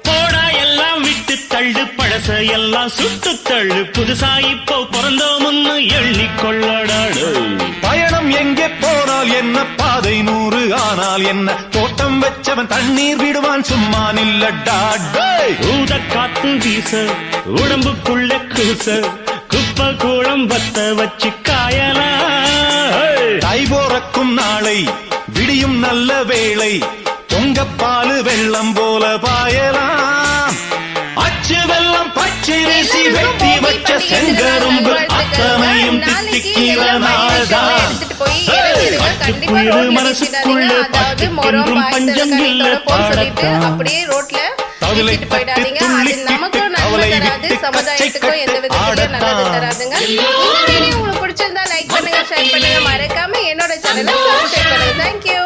போடா எல்லாம் விட்டு தள்ளு பழச எல்லாம் சுட்டு தள்ளு புதுசா இப்போ பிறந்தோம்னு எண்ணிக்கொள்ளடாடு. பயணம் எங்கே போனால் என்ன பாதை 100 ஆனால் என்ன தோட்டம் வச்சவன் தண்ணீர் விடுவான் சும்மா நில்லடா. ஊத காத்து வீச உடம்புக்குள்ள கூச குப்பை கூடம் பத்த வச்சு காயலாம். தை போறக்கும் நாளை விடியும் நல்ல வேளை பொங்கப்பாலு வெள்ளம் போல பாயலாம். அச்சு வெள்ளம் பச்சரிசி வெட்டி வச்ச செங்கரும்பு அத்தனையும் தித்திக்கிற நாள்தான். புயல் மனசுக்குள்ள பாட்டுக்கென்றும் பஞ்சம் இல்ல பாடத்தா. அப்படியே ரோட்ல தவிலை தட்டி துள்ளி நமக்கும் நன்மை தராது, சமுதாயத்துக்கும் எந்த விதத்திலும் நல்லது தராதுங்க. இந்த வீடியோ உங்களுக்கு பிடிச்சிருந்தா லைக் பண்ணுங்க, ஷேர் பண்ணுங்க, மறக்காம என்னோட சேனலை சப்ஸ்கிரைப் பண்ணுங்க. தேங்க்யூ.